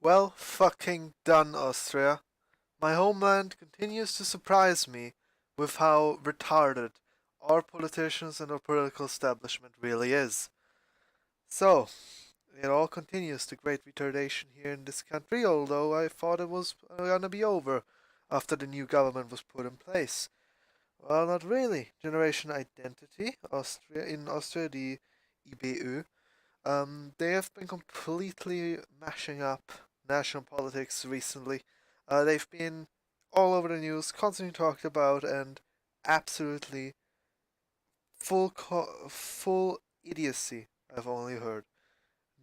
Well fucking done, Austria. My homeland continues to surprise me with how retarded our politicians and our political establishment really is. So, it all continues the great retardation here in this country, although I thought it was gonna be over after the new government was put in place. Well, not really. Generation Identity, in Austria, the IBU, they have been completely mashing up national politics recently. They've been all over the news, constantly talked about, and absolutely full idiocy. I've only heard.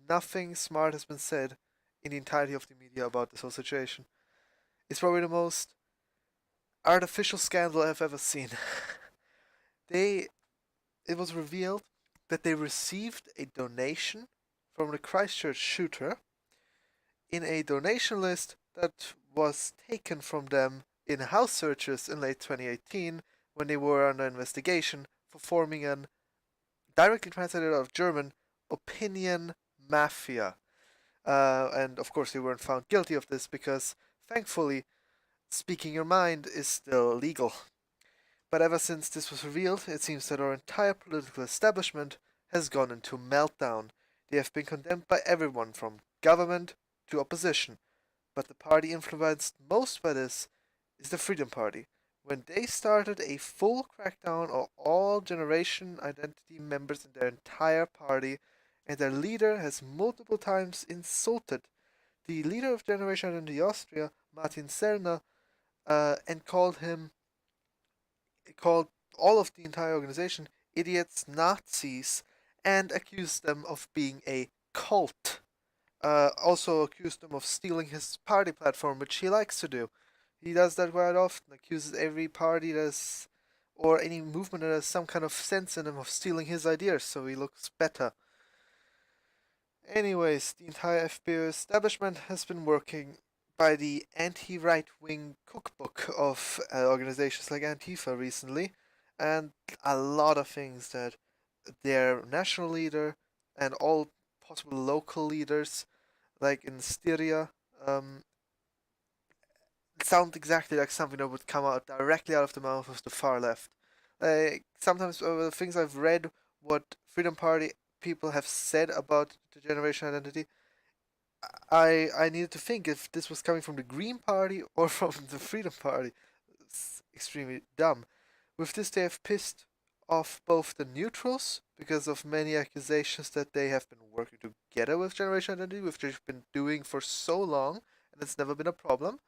Nothing smart has been said in the entirety of the media about this whole situation. It's probably the most artificial scandal I've ever seen. they, it was revealed that they received a donation from the Christchurch shooter in a donation list that was taken from them in house searches in late 2018 when they were under investigation for forming an, directly translated out of German, opinion mafia. And of course, they weren't found guilty of this because, thankfully, speaking your mind is still legal. But ever since this was revealed, it seems that our entire political establishment has gone into meltdown. They have been condemned by everyone from government to opposition. But the party influenced most by this is the Freedom Party. When they started a full crackdown on all Generation Identity members in their entire party, and their leader has multiple times insulted the leader of Generation Identity Austria, Martin Sellner, and called all of the entire organization idiots, Nazis, and accused them of being a cult. Also accused him of stealing his party platform, which he likes to do. He does that quite often, accuses every party that's or any movement that has some kind of sense in him of stealing his ideas so he looks better. Anyways, the entire FPÖ establishment has been working by the anti-right wing cookbook of organizations like Antifa recently, and a lot of things that their national leader and all possible local leaders like in Styria, um, sound exactly like something that would come out directly out of the mouth of the far left. Sometimes the things I've read, what Freedom Party people have said about the generation identity, I needed to think if this was coming from the Green Party or from the Freedom Party. It's extremely dumb. With this, they have pissed off both the neutrals because of many accusations that they have been working together with Generation Identity, which they've been doing for so long, and it's never been a problem,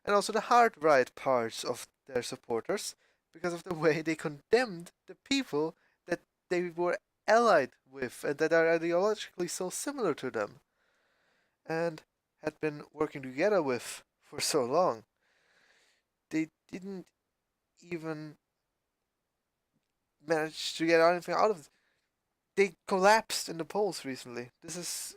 and also the hard right parts of their supporters because of the way they condemned the people that they were allied with and that are ideologically so similar to them and had been working together with for so long. They didn't even manage to get anything out of it. They collapsed in the polls recently. This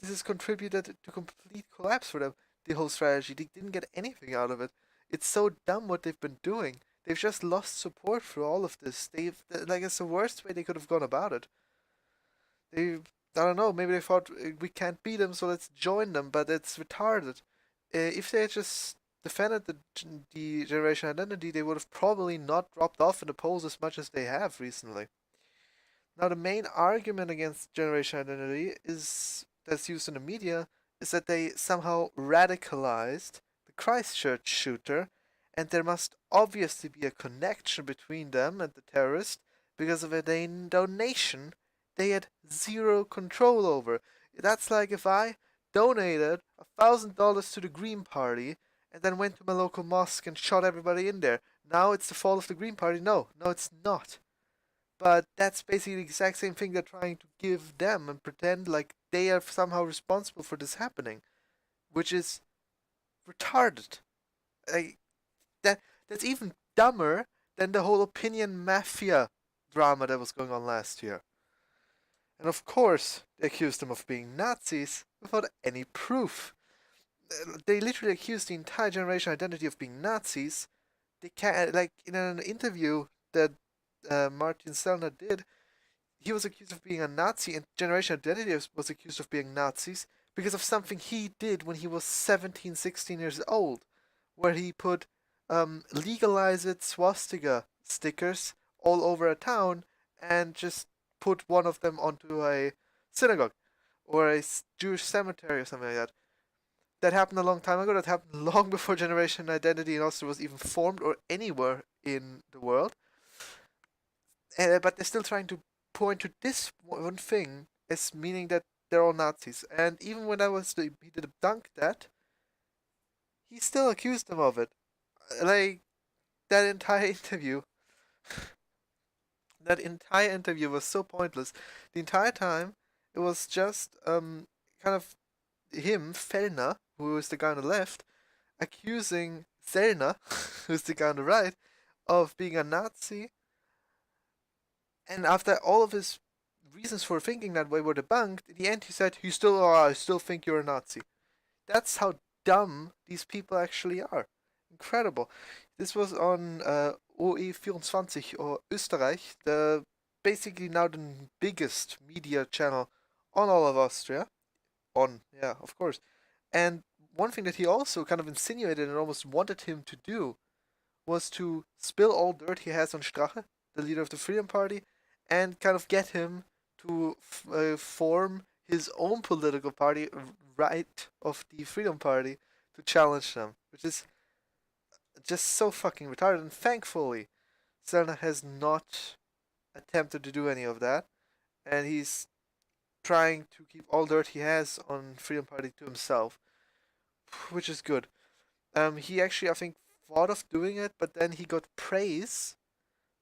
has contributed to complete collapse for them. The whole strategy. They didn't get anything out of it. It's so dumb what they've been doing. They've just lost support through all of this. Like it's the worst way they could have gone about it. They I don't know. Maybe they thought we can't beat them, so let's join them. But it's retarded. If they had just defended the generation identity, they would have probably not dropped off in the polls as much as they have recently. Now, the main argument against generation identity is that's used in the media is that they somehow radicalized the Christchurch shooter, and there must obviously be a connection between them and the terrorist because of a donation they had zero control over. That's like if I donated $1,000 to the Green Party and then went to my local mosque and shot everybody in there. Now it's the fault of the Green Party. No, no, it's not. But that's basically the exact same thing they're trying to give them and pretend like they are somehow responsible for this happening, which is retarded. Like, that's even dumber than the whole opinion mafia drama that was going on last year. And of course, they accused them of being Nazis without any proof. They literally accused the entire generation identity of being Nazis. They can't, like, in an interview that Martin Sellner did, he was accused of being a Nazi, and Generation Identity was accused of being Nazis because of something he did when he was 17, 16 years old, where he put legalized swastika stickers all over a town and just put one of them onto a synagogue or a Jewish cemetery or something like that. That happened a long time ago. That happened long before Generation Identity in Austria was even formed or anywhere in the world. But they're still trying to point to this one thing as meaning that they're all Nazis. And even when he debunked that, he still accused them of it. Like that entire interview, that entire interview was so pointless. The entire time, it was just kind of him, Fellner, who is the guy on the left, accusing Sellner, who's the guy on the right, of being a Nazi. And after all of his reasons for thinking that way were debunked, in the end he said, I still think you're a Nazi. That's how dumb these people actually are. Incredible. This was on OE24 or Österreich, the basically now the biggest media channel on all of Austria. Yeah, of course. And one thing that he also kind of insinuated and almost wanted him to do was to spill all dirt he has on Strache, the leader of the Freedom Party, and kind of get him to form his own political party, right of the Freedom Party, to challenge them, which is just so fucking retarded. And thankfully, Selna has not attempted to do any of that, and he's trying to keep all dirt he has on Freedom Party to himself, which is good. He actually, I think, thought of doing it, but then he got praise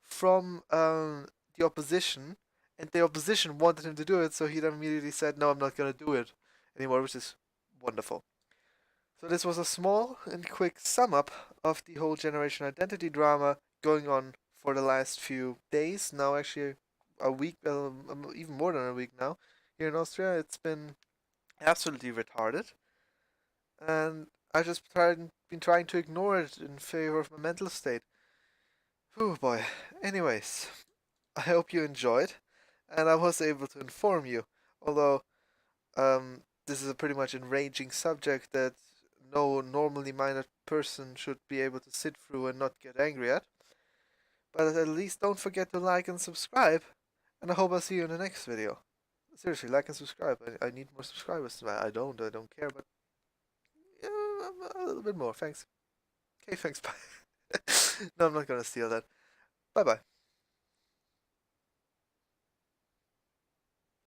from the opposition, and the opposition wanted him to do it, so he then immediately said, "No, I'm not gonna do it anymore," which is wonderful. So this was a small and quick sum up of the whole generation identity drama going on for the last few days. Now, actually, a week, even more than a week now, here in Austria. It's been absolutely retarded, and I just been trying to ignore it in favor of my mental state. Oh boy. Anyways, I hope you enjoyed, and I was able to inform you. Although, this is a pretty much enraging subject that no normally minded person should be able to sit through and not get angry at. But at least don't forget to like and subscribe, and I hope I'll see you in the next video. Seriously, like and subscribe. I need more subscribers. I don't care, but yeah, a little bit more. Thanks. Okay, thanks. Bye. No, I'm not gonna steal that. Bye bye.